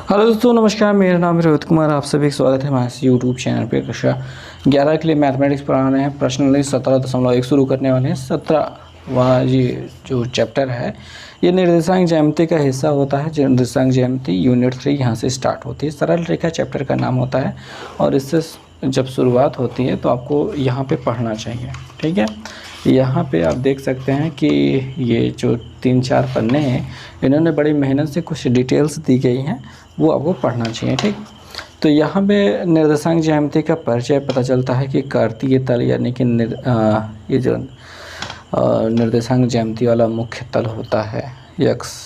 Hello दोस्तों, नमस्कार। मेरा नाम है रोहित कुमार। आप सभी का स्वागत है हमारे इस यूट्यूब चैनल पे। कक्षा 11 के लिए मैथमेटिक्स पढ़ा रहे हैं। प्रश्न नंबर 17.1 शुरू करने वाले हैं। 17वां ये जो चैप्टर है ये निर्देशांक ज्यामिति का हिस्सा होता है। जो निर्देशांक ज्यामिति यूनिट 3 यहाँ से स्टार्ट होती है। सरल रेखा चैप्टर का नाम होता है और इससे जब शुरुआत होती है तो आपको यहाँ पर पढ़ना चाहिए। ठीक है, यहाँ पे आप देख सकते हैं कि ये जो 3-4 पन्ने हैं इन्होंने बड़ी मेहनत से कुछ डिटेल्स दी गई हैं, वो आपको पढ़ना चाहिए। ठीक, तो यहाँ पे निर्देशांक ज्यामिति का परिचय पता चलता है कि कार्तीय तल यानी कि ये जो निर्देशांक ज्यामिति वाला मुख्य तल होता है एक्स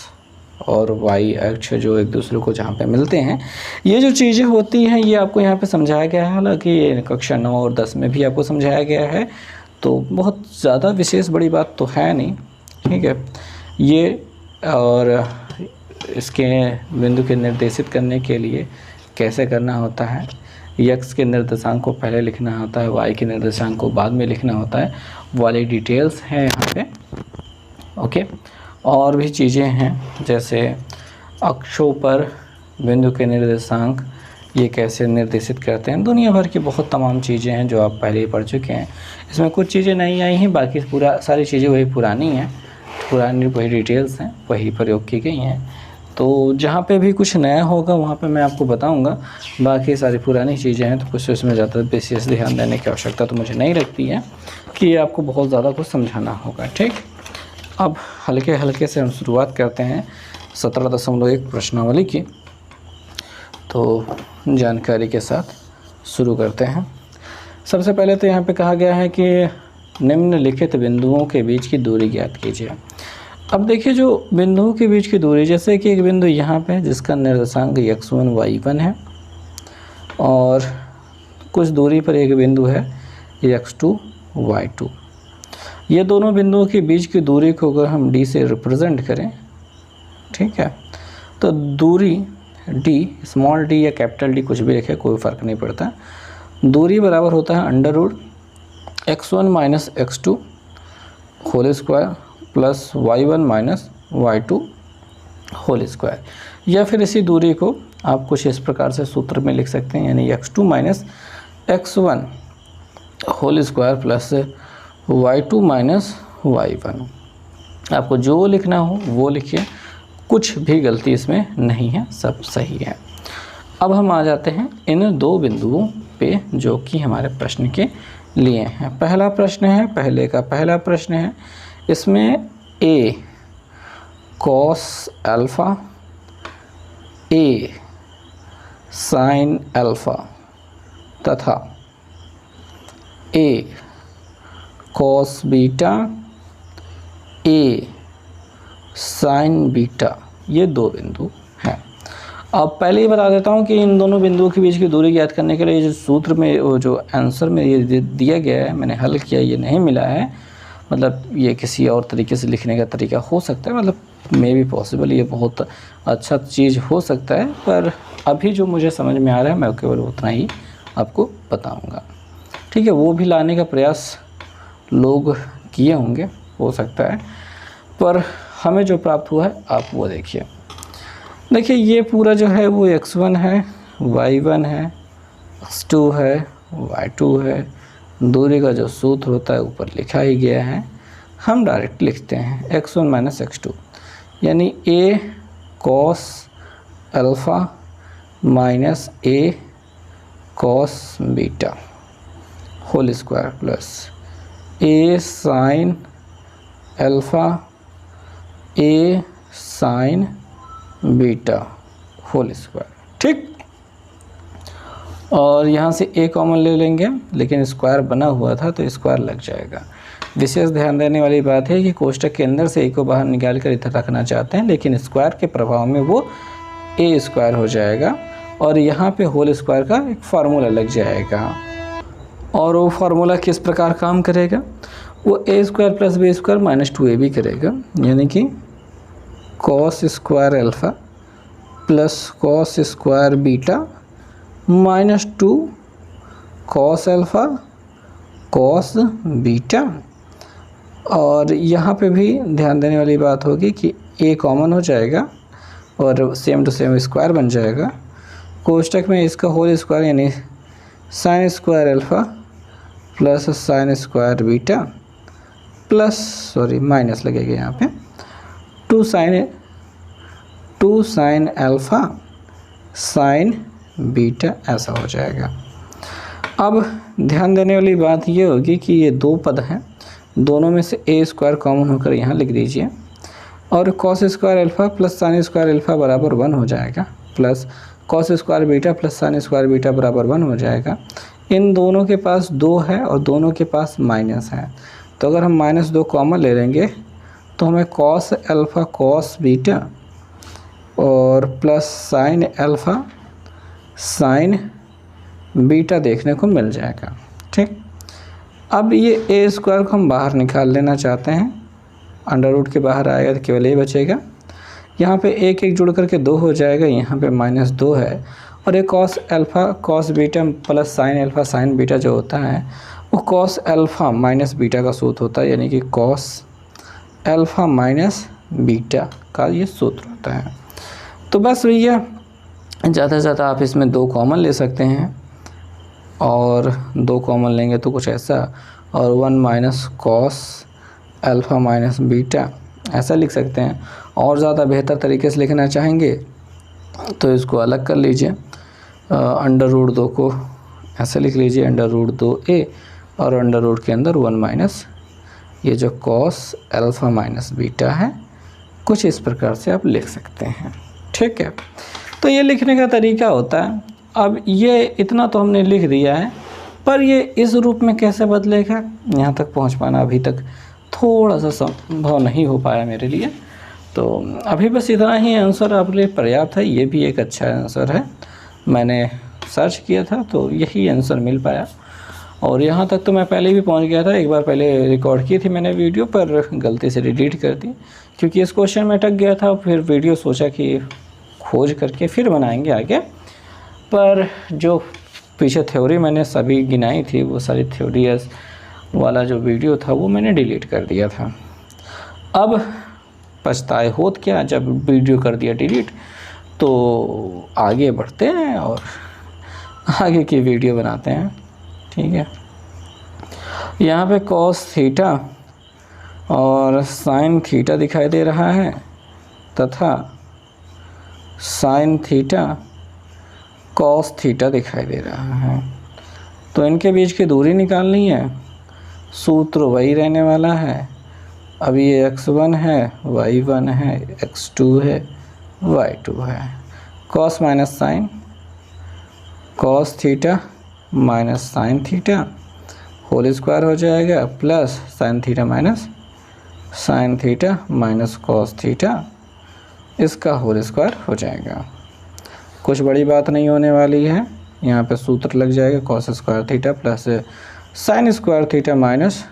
और वाई अक्ष जो एक दूसरे को जहाँ पे मिलते हैं, ये जो चीज़ें होती हैं ये आपको यहाँ पे समझाया गया है। हालांकि ये कक्षा 9 और 10 में भी आपको समझाया गया है, तो बहुत ज़्यादा विशेष बड़ी बात तो है नहीं। ठीक है, ये और इसके बिंदु के निर्देशित करने के लिए कैसे करना होता है, एक्स के निर्देशांक को पहले लिखना होता है, वाई के निर्देशांक को बाद में लिखना होता है, वाली डिटेल्स हैं यहाँ पे। ओके, और भी चीज़ें हैं जैसे अक्षों पर बिंदु के निर्देशांक ये कैसे निर्देशित करते हैं। दुनिया भर की बहुत तमाम चीज़ें हैं जो आप पहले ही पढ़ चुके हैं। इसमें कुछ चीज़ें नई आई हैं, बाकी सारी चीज़ें वही पुरानी हैं, पुरानी वही डिटेल्स हैं, वही प्रयोग की गई हैं। तो जहाँ पे भी कुछ नया होगा वहाँ पे मैं आपको बताऊंगा। बाकी सारी पुरानी चीज़ें हैं तो कुछ इसमें ज़्यादा विशेष ध्यान देने की आवश्यकता तो मुझे नहीं लगती है कि आपको बहुत ज़्यादा कुछ समझाना होगा। ठीक, अब हल्के हल्के से हम शुरुआत करते हैं 17.1 प्रश्नावली की। तो जानकारी के साथ शुरू करते हैं। सबसे पहले तो यहाँ पे कहा गया है कि निम्नलिखित बिंदुओं के बीच की दूरी ज्ञात कीजिए। अब देखिए, जो बिंदुओं के बीच की दूरी, जैसे कि एक बिंदु यहाँ पे जिसका निर्देशांक x1 y1 है और कुछ दूरी पर एक बिंदु है x2 y2। ये दोनों बिंदुओं के बीच की दूरी को अगर हम d से रिप्रेजेंट करें, ठीक है, तो दूरी d, स्मॉल d या कैपिटल D कुछ भी लिखे कोई फ़र्क नहीं पड़ता, दूरी बराबर होता है √x1 minus x2 whole square plus y1 minus y2 whole square. या फिर इसी दूरी को आप कुछ इस प्रकार से सूत्र में लिख सकते हैं, यानी x2 minus x1 whole square plus y2 minus y1। आपको जो लिखना हो वो लिखिए, कुछ भी गलती इसमें नहीं है, सब सही है। अब हम आ जाते हैं इन दो बिंदुओं पे जो कि हमारे प्रश्न के लिए हैं। पहला प्रश्न है, पहला प्रश्न है, इसमें a cos alpha, a sin alpha तथा a cos beta, a sin beta, ये दो बिंदु हैं। अब पहले ही बता देता हूँ कि इन दोनों बिंदुओं के बीच की दूरी ज्ञात करने के लिए जो सूत्र में, वो जो आंसर में ये दिया गया है, मैंने हल किया, ये नहीं मिला है। मतलब ये किसी और तरीके से लिखने का तरीका हो सकता है, मतलब मे बी पॉसिबल, ये बहुत अच्छा चीज़ हो सकता है, पर अभी जो मुझे समझ में आ रहा है मैं केवल उतना ही आपको बताऊँगा। ठीक है, वो भी लाने का प्रयास लोग किए होंगे, हो सकता है, पर हमें जो प्राप्त हुआ है आप वो देखिए। ये पूरा जो है वो x1 है, y1 है, x2 है, y2 है। दूरी का जो सूत्र होता है ऊपर लिखा ही गया है, हम डायरेक्ट लिखते हैं x1 माइनस x2, यानी a cos alpha minus a cos beta whole square plus a sin alpha a sin beta whole square. ठीक, और यहाँ से a कॉमन ले लेंगे, लेकिन स्क्वायर बना हुआ था तो स्क्वायर लग जाएगा। विशेष ध्यान देने वाली बात है कि कोष्ठक के अंदर से a को बाहर निकाल कर इधर रखना चाहते हैं, लेकिन स्क्वायर के प्रभाव में वो a स्क्वायर हो जाएगा और यहाँ पे होल स्क्वायर का एक फार्मूला लग जाएगा। और वो फार्मूला किस प्रकार काम करेगा, वो a square plus b square minus 2ab करेगा, यानी कि cos square alpha plus cos square beta minus 2 cos alpha cos beta. और यहाँ पे भी ध्यान देने वाली बात होगी कि a कॉमन हो जाएगा और सेम टू सेम स्क्वायर बन जाएगा। कोष्टक में इसका होल स्क्वायर यानी sine square alpha plus sine square beta plus minus लगेगा यहाँ पे 2 साइन अल्फ़ा साइन बीटा, ऐसा हो जाएगा। अब ध्यान देने वाली बात ये होगी कि ये दो पद हैं, दोनों में से a स्क्वायर कॉमन होकर यहाँ लिख दीजिए और cos square alpha plus sine square alpha बराबर 1 हो जाएगा, plus cos square beta plus sine square beta बराबर 1 हो जाएगा। इन दोनों के पास 2 है और दोनों के पास माइनस है, तो अगर हम -2 कॉमन ले लेंगे तो हमें कॉस अल्फ़ा कॉस बीटा और plus sine alpha sine beta देखने को मिल जाएगा। ठीक, अब ये a स्क्वायर को हम बाहर निकाल लेना चाहते हैं, अंडर रूट के बाहर आएगा तो केवल a बचेगा। यहाँ पे एक जुड़ करके 2 हो जाएगा, यहाँ पे -2 है और ये cos alpha cos beta plus sine alpha sine beta जो होता है वो कॉस अल्फ़ा माइनस बीटा का सूत्र होता है, यानी कि कॉस अल्फ़ा माइनस बीटा का ये सूत्र होता है। तो बस भैया ज़्यादा से ज़्यादा आप इसमें 2 कॉमन ले सकते हैं और 2 कॉमन लेंगे तो कुछ ऐसा, और 1 minus cos alpha minus beta ऐसा लिख सकते हैं। और ज़्यादा बेहतर तरीके से लिखना चाहेंगे तो इसको अलग कर लीजिए, अंडर रूट 2 को ऐसे लिख लीजिए अंडर रूट 2a और अंडर रूट के अंदर 1 माइनस ये जो कॉस अल्फ़ा माइनस बीटा है, कुछ इस प्रकार से आप लिख सकते हैं। ठीक है, तो ये लिखने का तरीका होता है। अब ये इतना तो हमने लिख दिया है, पर ये इस रूप में कैसे बदलेगा, यहाँ तक पहुँच पाना अभी तक थोड़ा सा संभव नहीं हो पाया मेरे लिए। तो अभी बस इतना ही आंसर आपके लिए पर्याप्त है। ये भी एक अच्छा आंसर है, मैंने सर्च किया था तो यही आंसर मिल पाया और यहाँ तक तो मैं पहले भी पहुँच गया था। एक बार पहले रिकॉर्ड की थी मैंने वीडियो, पर गलती से डिलीट कर दी क्योंकि इस क्वेश्चन में अटक गया था। फिर वीडियो सोचा कि खोज करके फिर बनाएंगे आगे, पर जो पीछे थ्योरी मैंने सभी गिनाई थी वो सारी थ्योरीज वाला जो वीडियो था वो मैंने डिलीट कर दिया था। अब पछताए होत क्या, जब वीडियो कर दिया डिलीट तो आगे बढ़ते हैं और आगे की वीडियो बनाते हैं। ठीक है, यहाँ पे कॉस थीटा और साइन थीटा दिखाई दे रहा है तथा साइन थीटा कॉस थीटा दिखाई दे रहा है। तो इनके बीच की दूरी निकालनी है, सूत्र वही रहने वाला है। अब ये x1 है, y1 है, x2 है, y2 है। Cos minus sine cos theta minus sine theta whole square हो जाएगा, plus sine theta minus cos theta, इसका होल स्क्वायर हो जाएगा। कुछ बड़ी बात नहीं होने वाली है, यहाँ पे सूत्र लग जाएगा cos square theta plus sine square theta minus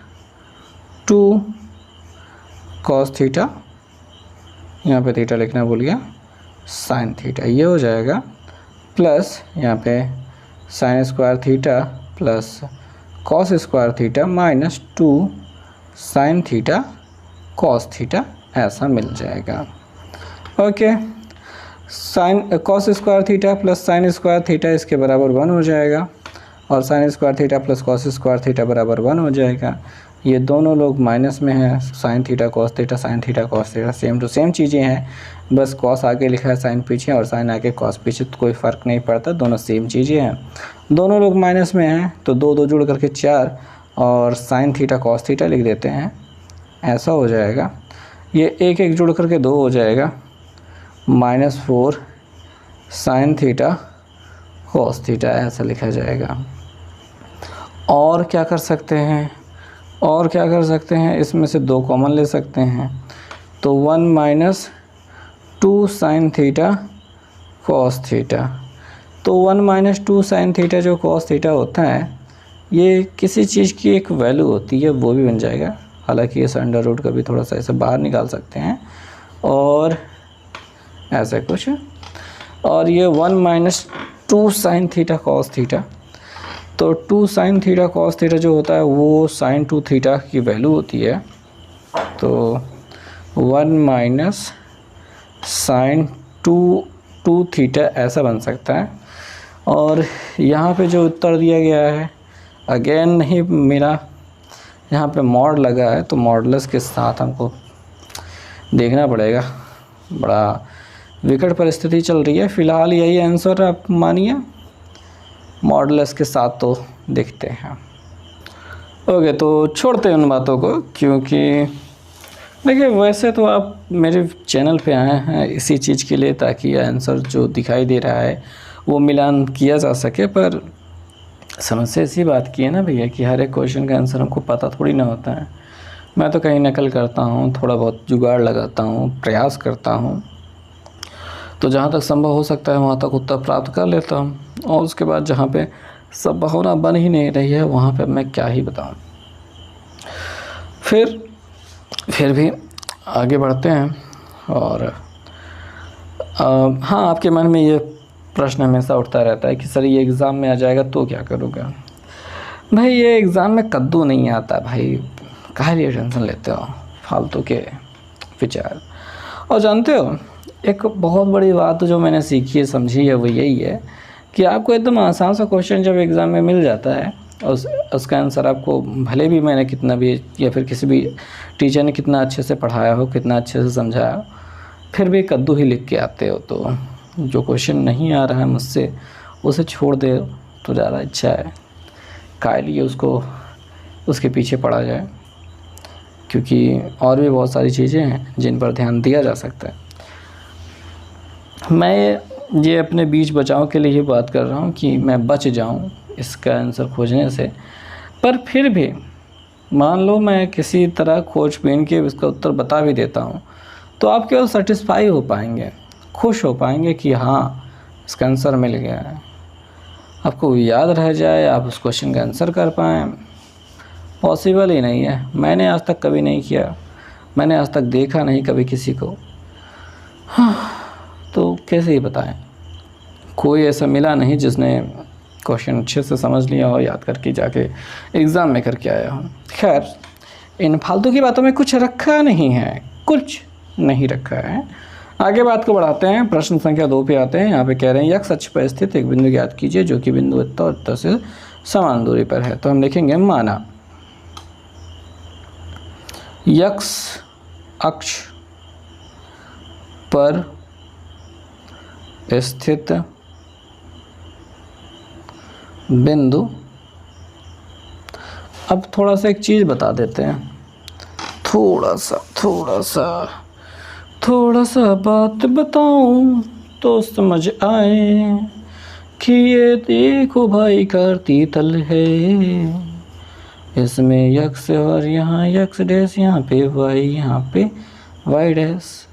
2 cos theta, यहाँ पे थीटा लिखना भूल गया, साइन थीटा ये हो जाएगा, प्लस यहाँ पे sine square theta plus cos square theta minus 2 sign theta cos theta, ऐसा मिल जाएगा। Okay, sine cos square theta plus sine square theta इसके बराबर 1 हो जाएगा और sine square theta plus cos square theta बराबर 1 हो जाएगा। ये दोनों लोग माइनस में हैं, sine theta cos theta sine theta cos theta same to same चीज़ें हैं, बस कॉस आगे लिखा है साइन पीछे और साइन आगे कॉस पीछे, तो कोई फ़र्क नहीं पड़ता, दोनों सेम चीज़ें हैं। दोनों लोग माइनस में हैं तो 2 जुड़ करके 4 और साइन थीटा कॉस थीटा लिख देते हैं, ऐसा हो जाएगा। ये 1 जुड़ करके 2 हो जाएगा, -4 साइन थीटा कॉस थीटा, ऐसा लिखा जाएगा। और क्या कर सकते हैं, इसमें से 2 कॉमन ले सकते हैं, तो 1 minus 2 sign theta cos theta. तो 1 माइनस 2 साइन थीटा जो कॉस थीटा होता है, ये किसी चीज़ की एक वैल्यू होती है, वो भी बन जाएगा। हालांकि इस अंडर रूट का भी थोड़ा सा ऐसे बाहर निकाल सकते हैं और ऐसे कुछ, और ये 1 minus 2 sign theta cos theta, तो 2 साइन थीटा कॉस थीटा जो होता है वो साइन 2 थीटा की वैल्यू होती है। तो 1 माइनस साइन 2 थीटा ऐसा बन सकता है। और यहाँ पे जो उत्तर दिया गया है अगेन नहीं मेरा यहाँ पे मॉड लगा है, तो मॉडुलस के साथ हमको देखना पड़ेगा। बड़ा विकट परिस्थिति चल रही है। फ़िलहाल यही आंसर आप मानिए, मॉडुलस के साथ तो देखते हैं। ओके, तो छोड़ते हैं उन बातों को, क्योंकि देखिए वैसे तो आप मेरे चैनल पे आए हैं इसी चीज़ के लिए, ताकि आंसर जो दिखाई दे रहा है वो मिलान किया जा सके। पर समस्या इसी बात की है ना भैया कि हर एक क्वेश्चन का आंसर हमको पता थोड़ी ना होता है। मैं तो कहीं नकल करता हूँ, थोड़ा बहुत जुगाड़ लगाता हूँ, प्रयास करता हूँ, तो जहाँ तक संभव हो सकता है वहाँ तक उत्तर प्राप्त कर लेता हूँ। और उसके बाद जहाँ पे संभावना बन ही नहीं रही है वहाँ पे मैं क्या ही बताऊँ। फिर भी आगे बढ़ते हैं। और हाँ, आपके मन में ये प्रश्न हमेशा उठता रहता है कि सर ये एग्ज़ाम में आ जाएगा तो क्या करूँगा। भाई ये एग्ज़ाम में कद्दू नहीं आता भाई, काहे लिए टेंशन लेते हो फालतू के विचार। और जानते हो एक बहुत बड़ी बात जो मैंने सीखी है, समझी है, वो यही है कि आपको एकदम आसान सा क्वेश्चन जब एग्ज़ाम में मिल जाता है और उसका आंसर आपको भले भी मैंने कितना भी या फिर किसी भी टीचर ने कितना अच्छे से पढ़ाया हो, कितना अच्छे से समझाया, फिर भी कद्दू ही लिख के आते हो, तो जो क्वेश्चन नहीं आ रहा है मुझसे उसे छोड़ दे तो ज़्यादा अच्छा है। काहे लिए उसको उसके पीछे पड़ा जाए, क्योंकि और भी बहुत सारी चीज़ें हैं जिन पर ध्यान दिया जा सकता है। मैं ये अपने बीच बचाव के लिए ही बात कर रहा हूँ कि मैं बच जाऊँ इसका आंसर खोजने से। पर फिर भी मान लो मैं किसी तरह खोजबीन के इसका उत्तर बता भी देता हूँ, तो आप केवल सेटिस्फाई हो पाएंगे, खुश हो पाएंगे कि हाँ इसका आंसर मिल गया है। आपको याद रह जाए, आप उस क्वेश्चन का आंसर कर पाएँ, पॉसिबल ही नहीं है। मैंने आज तक कभी नहीं किया, मैंने आज तक देखा नहीं कभी किसी को। हाँ, तो कैसे ही बताएं। कोई ऐसा मिला नहीं जिसने क्वेश्चन अच्छे से समझ लिया हो, याद करके जाके एग्ज़ाम में करके आया हो। खैर, इन फालतू की बातों में कुछ रखा नहीं है, कुछ नहीं रखा है। आगे बात को बढ़ाते हैं। प्रश्न संख्या 2 पे आते हैं। यहाँ पे कह रहे हैं यक्ष अक्ष पर स्थित एक बिंदु ज्ञात कीजिए जो कि बिंदु इत्ता और इत्ता से समान दूरी पर है। तो हम लिखेंगे माना यक्ष अक्ष पर स्थित बिंदु। अब थोड़ा सा एक चीज़ बता देते हैं, थोड़ा सा बात बताऊं तो समझ आए कि ये देखो भाई कार्ती तल है, इसमें यक्स और यहाँ यक्स डैश, यहाँ पे वाई, यहाँ पे वाई डैश।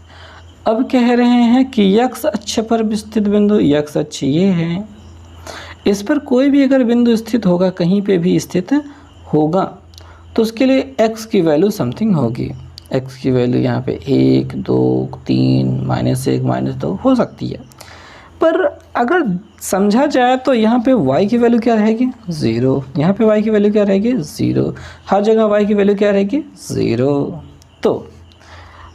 अब कह रहे हैं कि यक्स अक्ष पर स्थित बिंदु, यक्स अक्ष ये है, इस पर कोई भी अगर बिंदु स्थित होगा, कहीं पे भी स्थित होगा, तो उसके लिए x की वैल्यू समथिंग होगी। x की वैल्यू यहाँ पे 1, 2, 3, -1, -2 हो सकती है। पर अगर समझा जाए तो यहाँ पे y की वैल्यू क्या रहेगी, 0। यहाँ पे y की वैल्यू क्या रहेगी, 0। हर जगह y की वैल्यू क्या रहेगी, 0। तो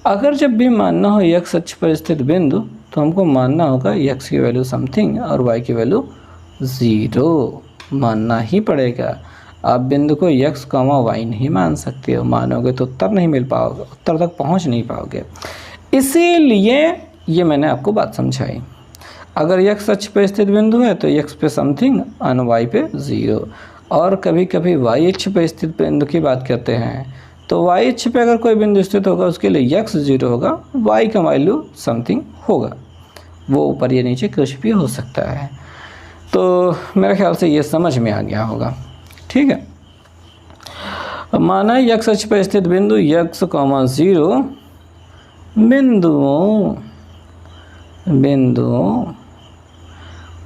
अगर जब भी मानना हो x अक्ष पर स्थित बिंदु, तो हमको मानना होगा x की वैल्यू समथिंग और y की वैल्यू 0 मानना ही पड़ेगा। आप बिंदु को x, y नहीं मान सकते हो, मानोगे तो उत्तर नहीं मिल पाओगे, उत्तर तक पहुंच नहीं पाओगे। इसीलिए ये मैंने आपको बात समझाई। अगर x अक्ष पे स्थित बिंदु है तो x पे समथिंग और y पे 0। और कभी कभी y अक्ष पे स्थित बिंदु की बात करते हैं, तो y अक्ष पे अगर कोई बिंदु स्थित होगा उसके लिए x 0 होगा, y का वैल्यू समथिंग होगा, वो ऊपर या नीचे कुछ भी हो सकता है। तो मेरे ख्याल से ये समझ में आ गया होगा, ठीक है। माना यक्ष अक्ष पर स्थित बिंदु x, 0 बिंदुओं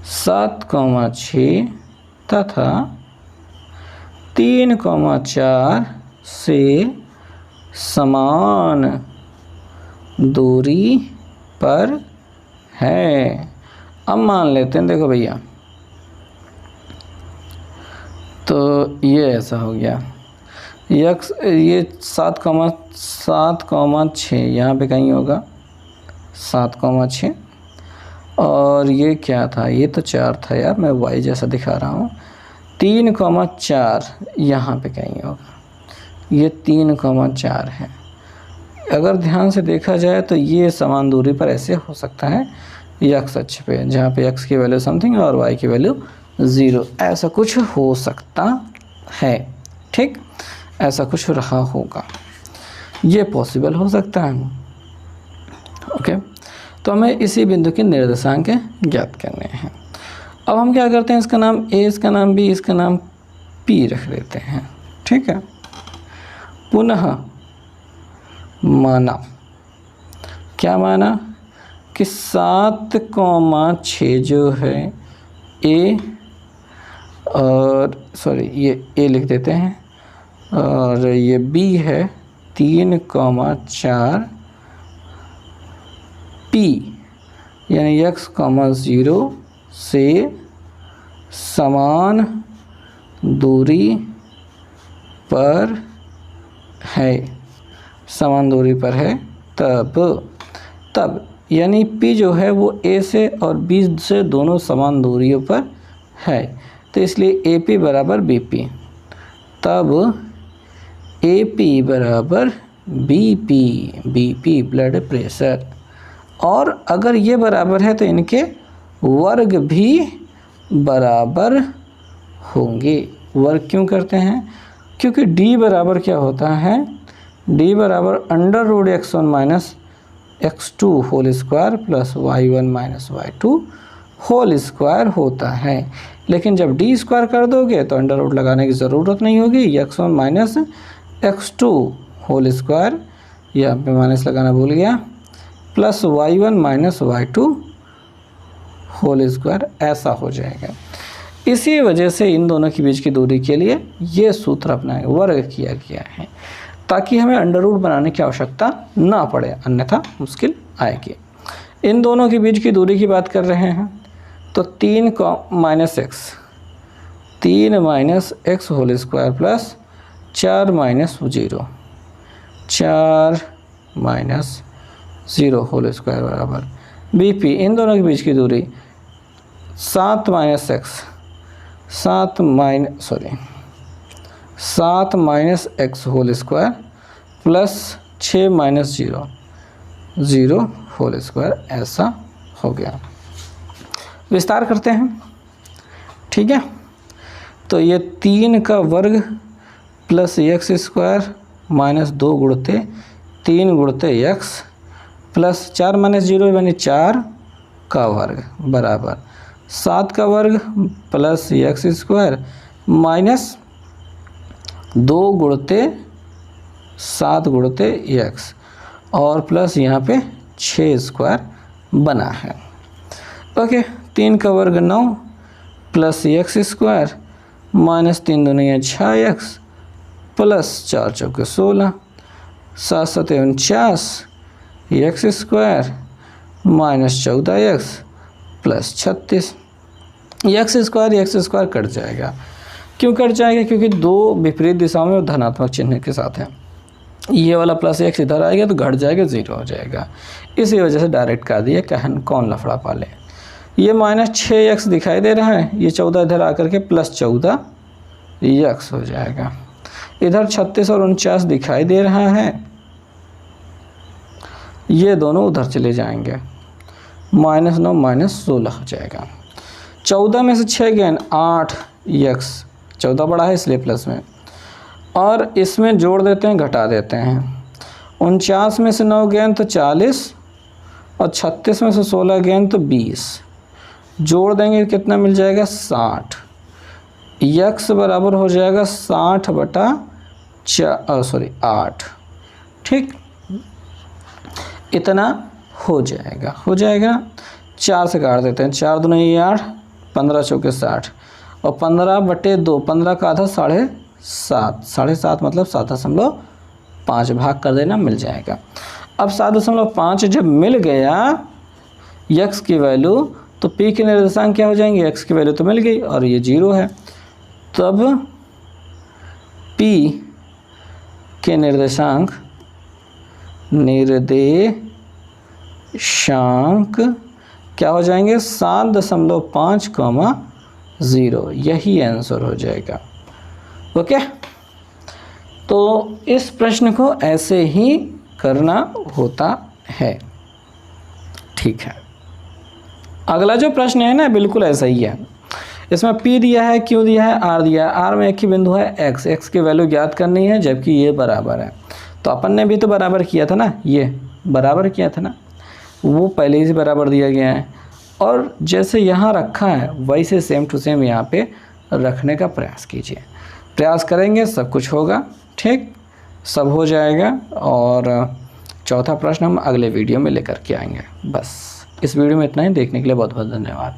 7, 6 तथा 3, 4 से समान दूरी पर है। अब मान लेते हैं, देखो भैया, तो ये ऐसा हो गया, यक्स ये 7, 6 यहाँ पे कहीं होगा 7, 6 और ये क्या था, ये तो 4 था यार, मैं y जैसा दिखा रहा हूँ। 3,4 यहाँ पे कहीं होगा, ये 3,4 है। अगर ध्यान से देखा जाए तो ये समान दूरी पर ऐसे हो सकता है x अक्ष पे, जहाँ पे x की वैल्यू समथिंग और y की वैल्यू 0, ऐसा कुछ हो सकता है। ठीक, ऐसा कुछ रहा होगा, ये पॉसिबल हो सकता है। ओके, तो हमें इसी बिंदु के निर्देशांक ज्ञात करने हैं। अब हम क्या करते हैं, इसका नाम a, इसका नाम b, इसका नाम p रख देते हैं। ठीक है, पुनः माना, क्या माना कि 7,6 जो है a, और सॉरी ये a लिख देते हैं, और ये b है 3,4 p, यानी x, 0 से समान दूरी पर है, समान दूरी पर है तब यानी p जो है वो a से और b से दोनों समान दूरियों पर है, तो इसलिए AP बराबर BP, तब AP बराबर BP ब्लड प्रेशर। और अगर ये बराबर है तो इनके वर्ग भी बराबर होंगे। वर्ग क्यों करते हैं, क्योंकि D बराबर क्या होता है, D बराबर √x1 minus x2 whole square plus y1 minus y2 whole square होता है। लेकिन जब D स्क्वायर कर दोगे तो अंडर रूट लगाने की ज़रूरत नहीं होगी, x1 minus x2 whole square, यहाँ पे माइनस लगाना भूल गया, plus y1 minus y2 whole square, ऐसा हो जाएगा। इसी वजह से इन दोनों के बीच की दूरी के लिए ये सूत्र अपना वर्ग किया गया है, ताकि हमें अंडर रूट बनाने की आवश्यकता ना पड़े, अन्यथा मुश्किल आएगी। इन दोनों के बीच की दूरी की बात कर रहे हैं तो 3 minus x whole square plus 4 minus 0 whole square बराबर BP। इन दोनों के बीच की दूरी 7 minus x whole square plus 6 minus 0 whole square, ऐसा हो गया। विस्तार करते हैं। ठीक है, तो ये 3 का वर्ग plus x square minus 2 गुणते 3 गुणते x plus 4 minus 0 यानी 4 का वर्ग बराबर 7 का वर्ग plus x square minus 2 गुणते 7 गुणते x और प्लस यहाँ पे 6 स्क्वायर बना है। ओके, 3 का वर्ग 9 प्लस x स्क्वायर माइनस 3 दूनी 6x प्लस 4 चौके 16, 7 7 49 x square minus 14x plus 36। x square cut जाएगा। क्यों कट जाएगा, क्योंकि दो विपरीत दिशाओं में धनात्मक चिन्ह के साथ है। ये वाला प्लस x इधर आएगा तो घट जाएगा, 0 हो जाएगा। इसी वजह से डायरेक्ट कर दिया, कहन कौन लफड़ा पाले। ये माइनस 6x दिखाई दे रहा है, ये 14 इधर आकर के प्लस 14x हो जाएगा। इधर 36 और 49 दिखाई दे रहा है, ये दोनों उधर चले जाएंगे, माइनस 9 माइनस 16 हो जाएगा। 14 में से 6 गए 8x, 14 बड़ा है इसलिए प्लस में, और इसमें जोड़ देते हैं घटा देते हैं। 49 में से 9 गए तो 40 और 36 में से 16 गए तो 20, जोड़ देंगे कितना मिल जाएगा 60। x बराबर हो जाएगा 60 बटा 8। ठीक, इतना हो जाएगा। 4 से काट देते हैं, 4 दूनी 8, 15 चौके 60 और 15 बटे 2, 15 का आधा 7.5 मतलब 7.5 भाग कर देना, मिल जाएगा। अब 7.5 जब मिल गया x की वैल्यू तो p के निर्देशांक क्या हो जाएंगे, x की वैल्यू तो मिल गई और ये 0 है, तब p के निर्देशांक क्या हो जाएंगे 7.5, यही आंसर हो जाएगा। ओके, तो इस प्रश्न को ऐसे ही करना होता है। ठीक है, अगला जो प्रश्न है ना बिल्कुल ऐसा ही है। इसमें P दिया है, Q दिया है, R दिया है। R में एक ही बिंदु है x की वैल्यू ज्ञात करनी है, जबकि ये बराबर है। तो अपन ने भी तो बराबर किया था ना, ये बराबर किया था ना, वो पहले ही से बराबर दिया गया है। और जैसे यहाँ रखा है वैसे सेम टू सेम यहाँ पे रखने का प्रयास कीजिए। प्रयास करेंगे सब कुछ होगा, ठीक, सब हो जाएगा। और चौथा प्रश्न हम अगले वीडियो में लेकर के आएंगे। बस इस वीडियो में इतना ही। देखने के लिए बहुत बहुत धन्यवाद।